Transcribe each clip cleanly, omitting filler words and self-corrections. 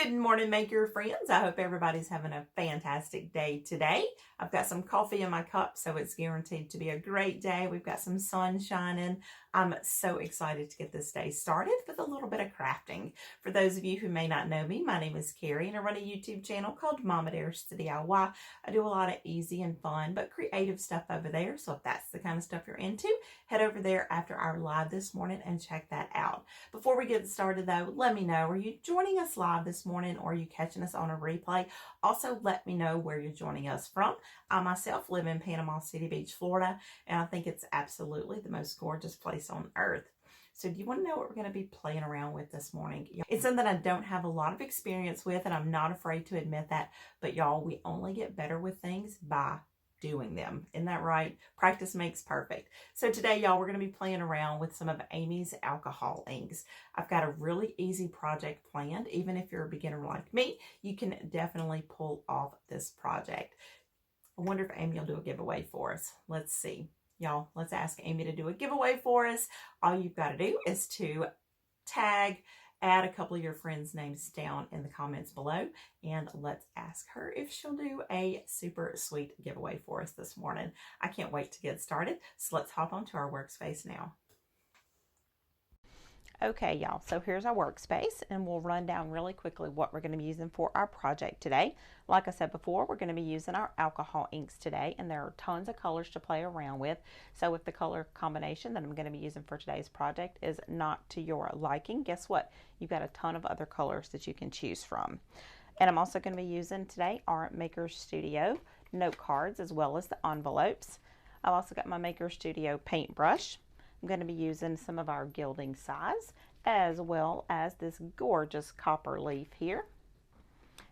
Good morning, maker friends. I hope everybody's having a fantastic day today. I've got some coffee in my cup, so it's guaranteed to be a great day. We've got some sun shining. I'm so excited to get this day started with a little bit of crafting. For those of you who may not know me, my name is Kerri, and I run a YouTube channel called Mama Dares to DIY. I do a lot of easy and fun, but creative stuff over there. So if that's the kind of stuff you're into, head over there after our live this morning and check that out. Before we get started though, let me know, are you joining us live this morning or are you catching us on a replay? Also, let me know where you're joining us from. I myself live in Panama City Beach, Florida, and I think it's absolutely the most gorgeous place on earth. So do you want to know what we're going to be playing around with this morning? It's something I don't have a lot of experience with, and I'm not afraid to admit that, but y'all, we only get better with things by doing them. Isn't that right? Practice makes perfect. So today, y'all, we're going to be playing around with some of Amy's alcohol inks. I've got a really easy project planned. Even if you're a beginner like me, you can definitely pull off this project. I wonder if Amy will do a giveaway for us. Let's see. Y'all, let's ask Amy to do a giveaway for us. All you've got to do is to add a couple of your friends' names down in the comments below, and let's ask her if she'll do a super sweet giveaway for us this morning. I can't wait to get started, so let's hop onto our workspace now. Okay, y'all, so here's our workspace, and we'll run down really quickly what we're going to be using for our project today. Like I said before, we're going to be using our alcohol inks today, and there are tons of colors to play around with. So if the color combination that I'm going to be using for today's project is not to your liking, guess what? You've got a ton of other colors that you can choose from. And I'm also going to be using today our Maker Studio note cards as well as the envelopes. I've also got my Maker Studio paintbrush. I'm going to be using some of our Gilding Size as well as this gorgeous copper leaf here.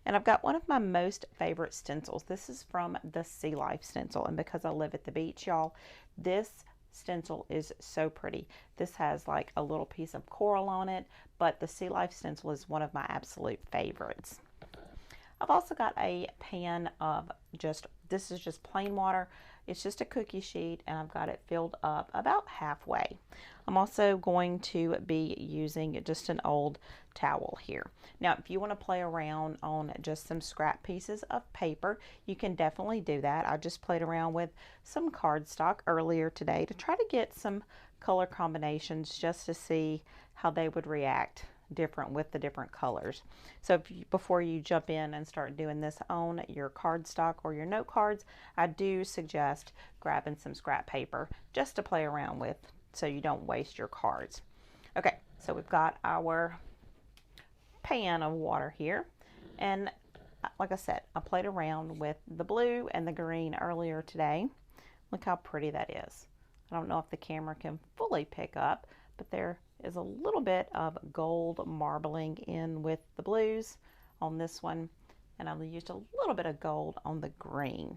And I've got one of my most favorite stencils. This is from the Sea Life stencil, and because I live at the beach, y'all, this stencil is so pretty. This has like a little piece of coral on it, but the Sea Life stencil is one of my absolute favorites. I've also got a pan of this is just plain water. It's just a cookie sheet, and I've got it filled up about halfway. I'm also going to be using just an old towel here. Now, if you want to play around on just some scrap pieces of paper, you can definitely do that. I just played around with some cardstock earlier today to try to get some color combinations just to see how they would react different with the different colors. So before you jump in and start doing this on your cardstock or your note cards, I do suggest grabbing some scrap paper just to play around with so you don't waste your cards. Okay, so we've got our pan of water here, and like I said, I played around with the blue and the green earlier today. Look how pretty that is. I don't know if the camera can fully pick up, but there is a little bit of gold marbling in with the blues on this one, and I've used a little bit of gold on the green.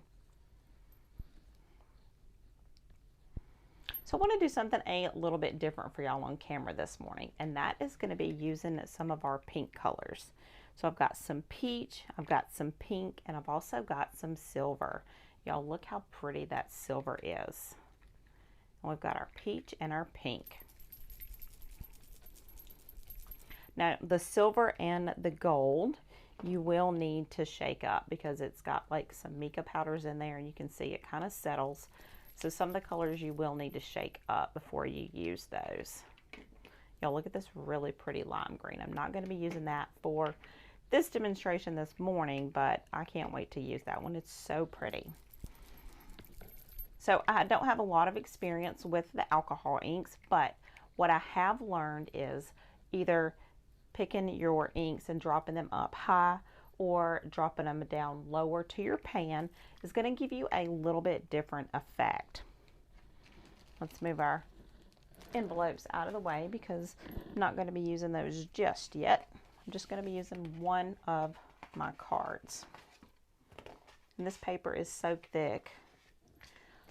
So I want to do something a little bit different for y'all on camera this morning, and that is going to be using some of our pink colors. So I've got some peach, I've got some pink, and I've also got some silver. Y'all, look how pretty that silver is. And we've got our peach and our pink. Now, the silver and the gold, you will need to shake up because it's got like some mica powders in there, and you can see it kind of settles. So some of the colors you will need to shake up before you use those. Y'all, look at this really pretty lime green. I'm not going to be using that for this demonstration this morning, but I can't wait to use that one. It's so pretty. So I don't have a lot of experience with the alcohol inks, but what I have learned is either picking your inks and dropping them up high or dropping them down lower to your pan is going to give you a little bit different effect. Let's move our envelopes out of the way because I'm not going to be using those just yet. I'm just going to be using one of my cards. And this paper is so thick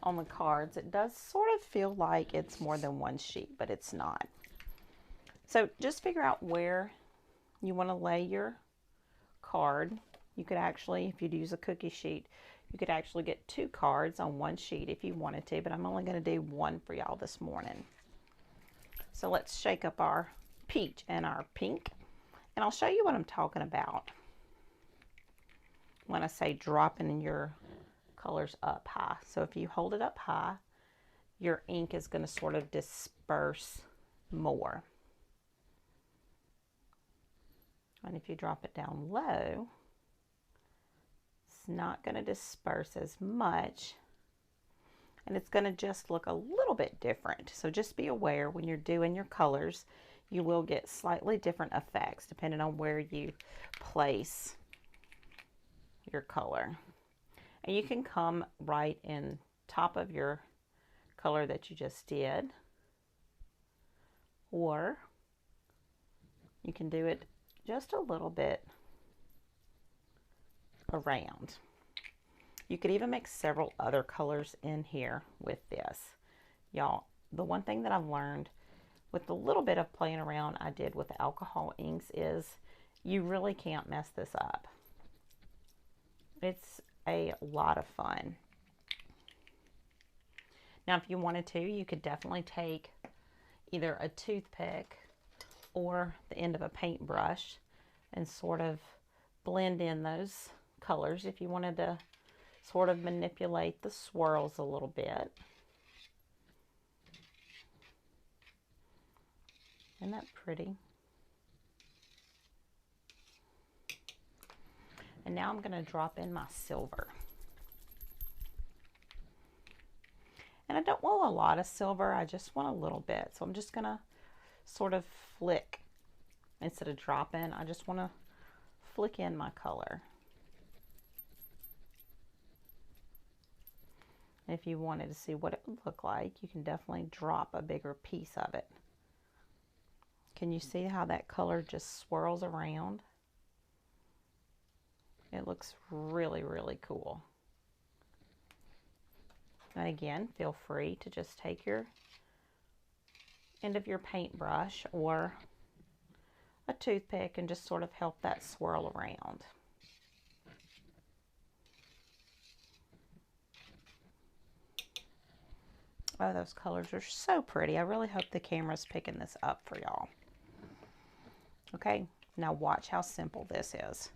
on the cards, it does sort of feel like it's more than one sheet, but it's not. So just figure out where you want to lay your card. You could actually, if you'd use a cookie sheet, you could actually get 2 cards on one sheet if you wanted to, but I'm only going to do one for y'all this morning. So let's shake up our peach and our pink. And I'll show you what I'm talking about when I say dropping your colors up high. So if you hold it up high, your ink is going to sort of disperse more. And if you drop it down low, it's not going to disperse as much, and it's going to just look a little bit different. So just be aware when you're doing your colors, you will get slightly different effects depending on where you place your color. And you can come right in top of your color that you just did, or you can do it just a little bit around. You could even mix several other colors in here with this. Y'all, the one thing that I've learned with the little bit of playing around I did with the alcohol inks is you really can't mess this up. It's a lot of fun. Now, if you wanted to, you could definitely take either a toothpick or the end of a paintbrush and sort of blend in those colors if you wanted to sort of manipulate the swirls a little bit. Isn't that pretty? And now I'm going to drop in my silver. And I don't want a lot of silver, I just want a little bit. So I'm just going to sort of flick instead of drop in. I just want to flick in my color. And if you wanted to see what it would look like, you can definitely drop a bigger piece of it. Can you see how that color just swirls around? It looks really, really cool. And again, feel free to just take your end of your paintbrush or a toothpick and just sort of help that swirl around. Oh, those colors are so pretty. I really hope the camera's picking this up for y'all. Okay, now watch how simple this is.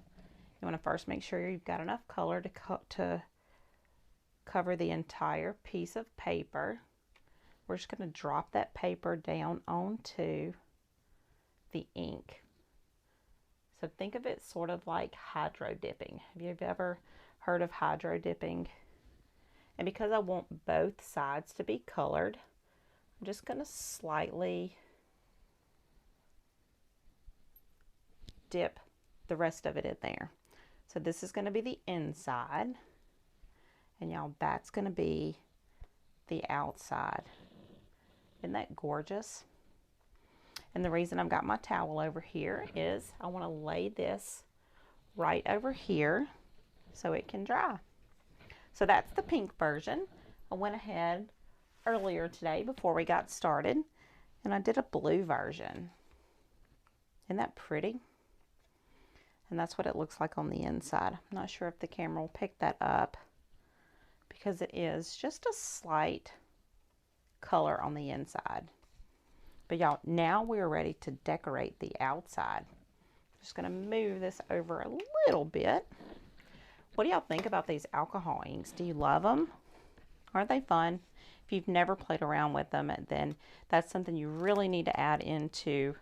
You want to first make sure you've got enough color to cover the entire piece of paper. We're just going to drop that paper down onto the ink. So think of it sort of like hydro dipping. Have you ever heard of hydro dipping? And because I want both sides to be colored, I'm just going to slightly dip the rest of it in there. So this is going to be the inside, and y'all, that's going to be the outside. Isn't that gorgeous? And the reason I've got my towel over here is I want to lay this right over here so it can dry. So that's the pink version. I went ahead earlier today before we got started and I did a blue version. Isn't that pretty? And that's what it looks like on the inside. I'm not sure if the camera will pick that up because it is just a slight color on the inside. But y'all, now we're ready to decorate the outside. Just going to move this over a little bit. What do y'all think about these alcohol inks? Do you love them? Aren't they fun? If you've never played around with them, then that's something you really need to add into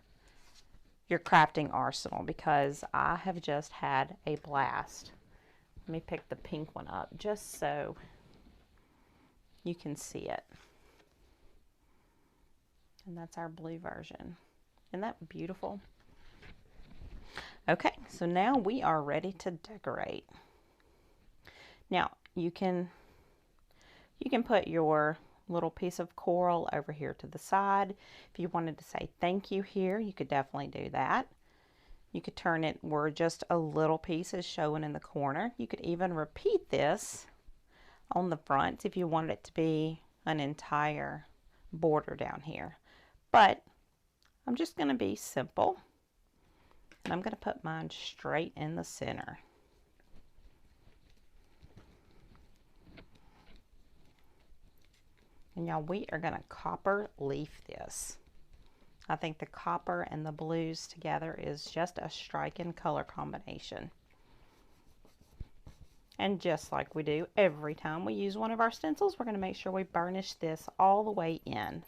your crafting arsenal, because I have just had a blast. Let me pick the pink one up just so you can see it. And that's our blue version. Isn't that beautiful? Okay, so now we are ready to decorate. Now you can put your little piece of coral over here to the side. If you wanted to say thank you here, you could definitely do that. You could turn it where just a little piece is showing in the corner. You could even repeat this on the front if you wanted it to be an entire border down here. But I'm just going to be simple, and I'm going to put mine straight in the center. And y'all, we are going to copper leaf this. I think the copper and the blues together is just a striking color combination. And just like we do every time we use one of our stencils, we're going to make sure we burnish this all the way in.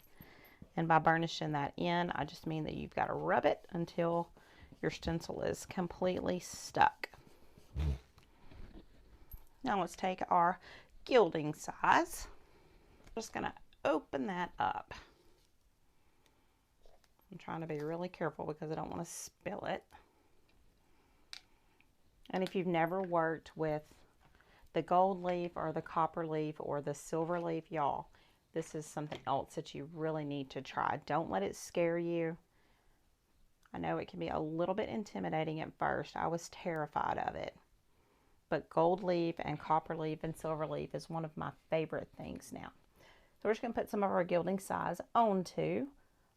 And by burnishing that in, I just mean that you've got to rub it until your stencil is completely stuck. Now let's take our Gilding Size. Just going to open that up. I'm trying to be really careful because I don't want to spill it. And if you've never worked with the gold leaf or the copper leaf or the silver leaf, y'all, this is something else that you really need to try. Don't let it scare you. I know it can be a little bit intimidating at first. I was terrified of it. But gold leaf and copper leaf and silver leaf is one of my favorite things now. So we're just going to put some of our Gilding Size onto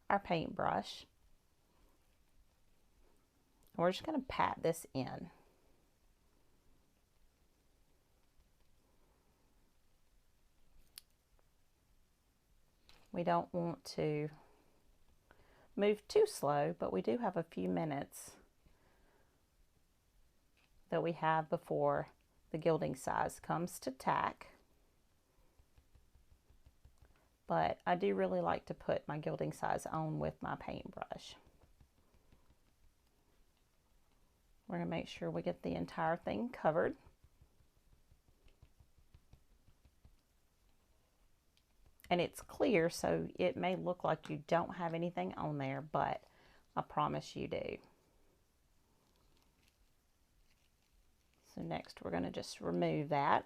our paintbrush. We're just going to pat this in. We don't want to move too slow, but we do have a few minutes that we have before the Gilding Size comes to tack. But I do really like to put my Gilding Size on with my paintbrush. We're going to make sure we get the entire thing covered. And it's clear, so it may look like you don't have anything on there, but I promise you do. So next we're going to just remove that.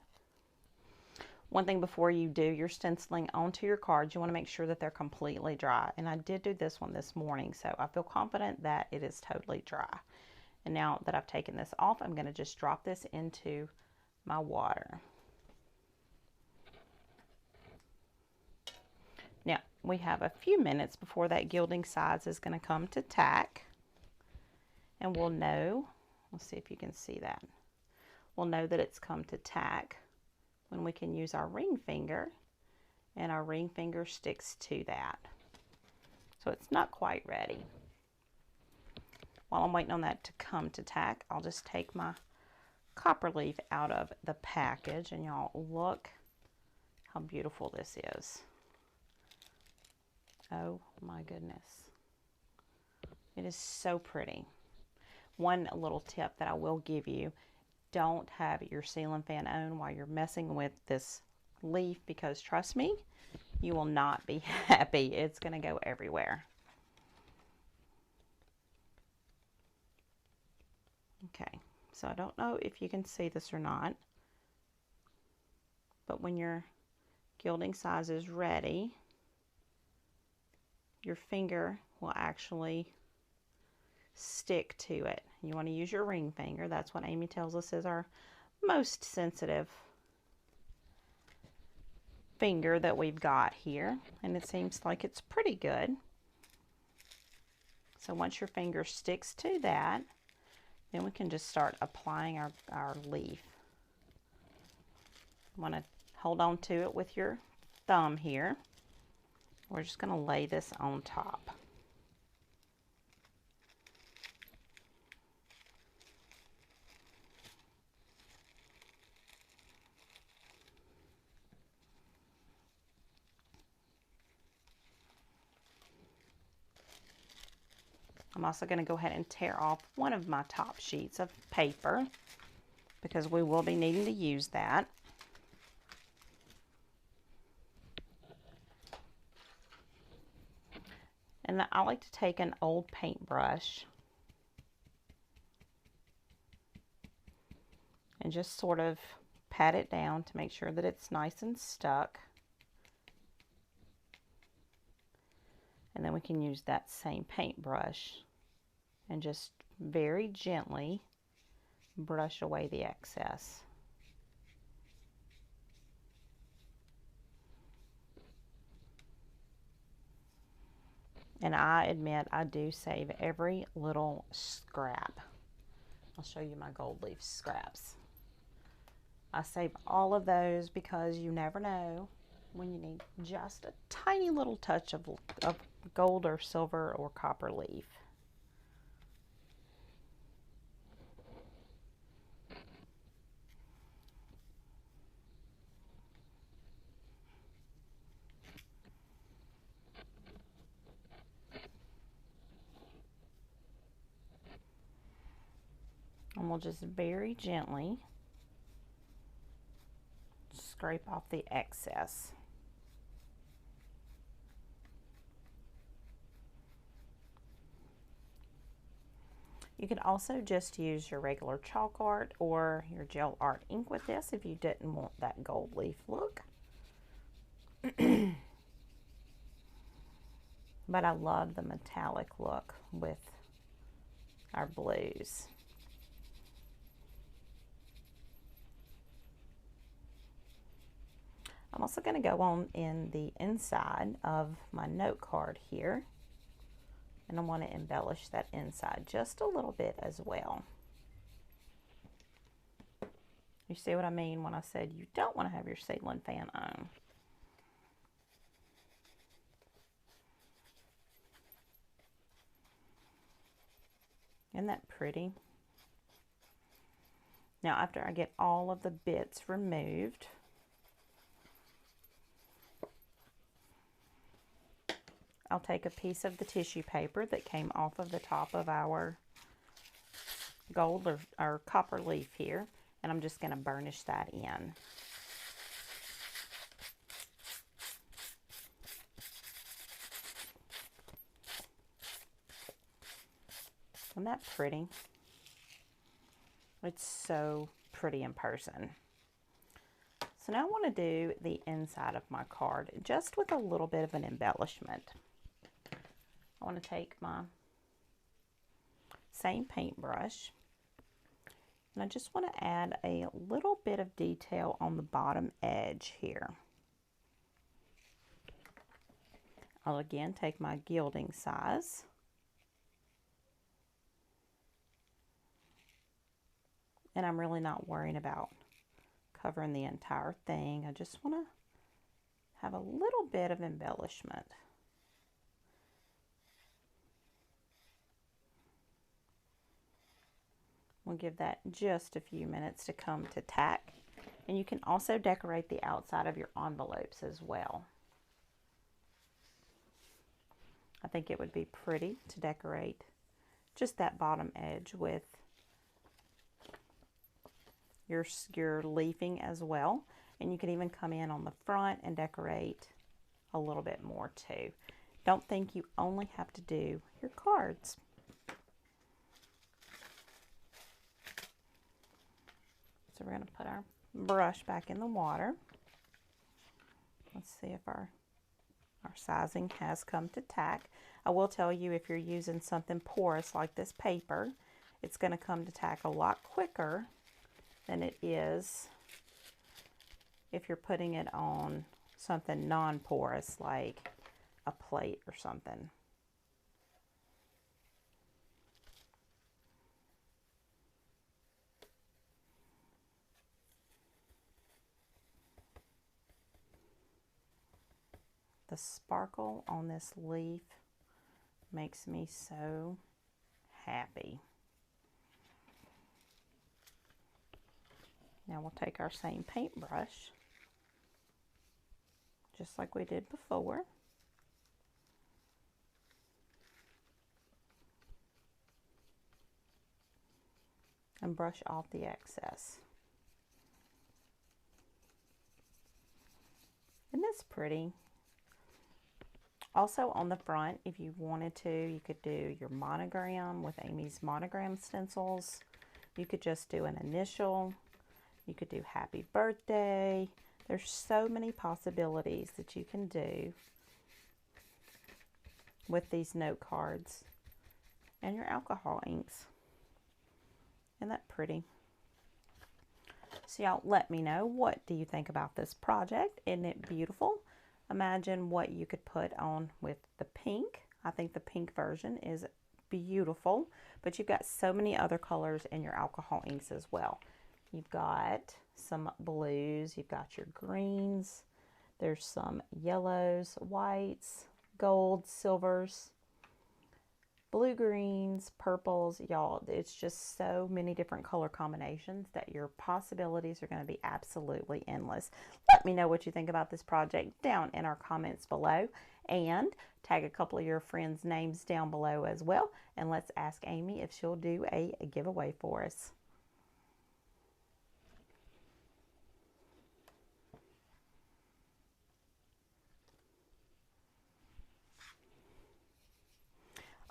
One thing before you do your stenciling onto your cards, you want to make sure that they're completely dry. And I did do this one this morning, so I feel confident that it is totally dry. And now that I've taken this off, I'm going to just drop this into my water. Now, we have a few minutes before that Gilding Size is going to come to tack. And we'll know, let's see if you can see that. We'll know that it's come to tack when we can use our ring finger, and our ring finger sticks to that. So it's not quite ready. While I'm waiting on that to come to tack, I'll just take my copper leaf out of the package, and y'all look how beautiful this is. Oh my goodness. It is so pretty. One little tip that I will give you, don't have your ceiling fan on while you're messing with this leaf, because trust me, you will not be happy. It's going to go everywhere. Okay, so I don't know if you can see this or not, but when your Gilding Size is ready, your finger will actually stick to it. You want to use your ring finger. That's what Amy tells us is our most sensitive finger that we've got here, and it seems like it's pretty good. So once your finger sticks to that, then we can just start applying our leaf. You want to hold on to it with your thumb here. We're just going to lay this on top. I'm also going to go ahead and tear off one of my top sheets of paper because we will be needing to use that. And I like to take an old paintbrush and just sort of pat it down to make sure that it's nice and stuck. And then we can use that same paintbrush and just very gently brush away the excess. And I admit I do save every little scrap. I'll show you my gold leaf scraps. I save all of those because you never know when you need just a tiny little touch of gold or silver or copper leaf. And we'll just very gently scrape off the excess. You could also just use your regular chalk art or your gel art ink with this if you didn't want that gold leaf look. But I love the metallic look with our blues. I'm also going to go on in the inside of my note card here, and I want to embellish that inside just a little bit as well. You see what I mean when I said you don't want to have your ceiling fan on. Isn't that pretty? Now after I get all of the bits removed, I'll take a piece of the tissue paper that came off of the top of our gold or copper leaf here, and I'm just going to burnish that in. Isn't that pretty? It's so pretty in person. So now I want to do the inside of my card just with a little bit of an embellishment. I want to take my same paintbrush, and I just want to add a little bit of detail on the bottom edge here. I'll again take my Gilding Size, and I'm really not worrying about covering the entire thing. I just want to have a little bit of embellishment. We'll give that just a few minutes to come to tack. And you can also decorate the outside of your envelopes as well. I think it would be pretty to decorate just that bottom edge with your leafing as well. And you can even come in on the front and decorate a little bit more too. Don't think you only have to do your cards. So we're going to put our brush back in the water. Let's see if our sizing has come to tack. I will tell you, if you're using something porous like this paper, it's going to come to tack a lot quicker than it is if you're putting it on something non-porous like a plate or something. The sparkle on this leaf makes me so happy. Now we'll take our same paintbrush, just like we did before, and brush off the excess. Isn't this pretty? Also on the front, if you wanted to, you could do your monogram with Amy's monogram stencils. You could just do an initial. You could do happy birthday. There's so many possibilities that you can do with these note cards and your alcohol inks. Isn't that pretty? So y'all let me know, what do you think about this project? Isn't it beautiful? Imagine what you could put on with the pink. I think the pink version is beautiful, but you've got so many other colors in your alcohol inks as well. You've got some blues, you've got your greens, there's some yellows, whites, gold, silvers, blue greens, purples. Y'all, it's just so many different color combinations that your possibilities are going to be absolutely endless. Let me know what you think about this project down in our comments below, and tag a couple of your friends' names down below as well, and let's ask Amy if she'll do a giveaway for us.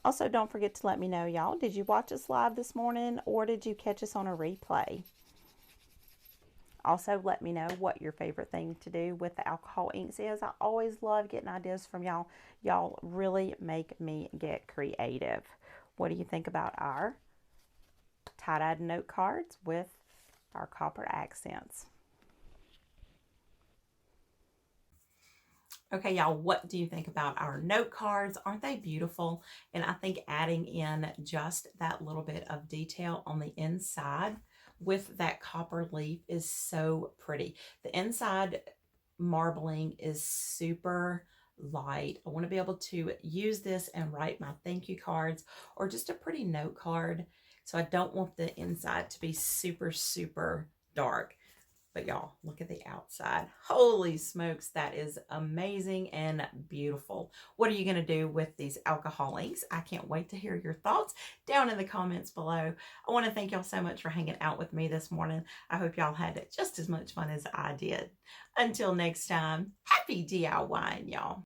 Also, don't forget to let me know, y'all, did you watch us live this morning or did you catch us on a replay? Also, let me know what your favorite thing to do with the alcohol inks is. I always love getting ideas from y'all. Y'all really make me get creative. What do you think about our tie-dyed note cards with our copper accents? Okay, y'all, what do you think about our note cards? Aren't they beautiful? And I think adding in just that little bit of detail on the inside with that copper leaf is so pretty. The inside marbling is super light. I want to be able to use this and write my thank you cards or just a pretty note card. So I don't want the inside to be super, super dark. But y'all, look at the outside. Holy smokes, that is amazing and beautiful. What are you going to do with these alcohol inks? I can't wait to hear your thoughts down in the comments below. I want to thank y'all so much for hanging out with me this morning. I hope y'all had just as much fun as I did. Until next time, happy DIYing, y'all.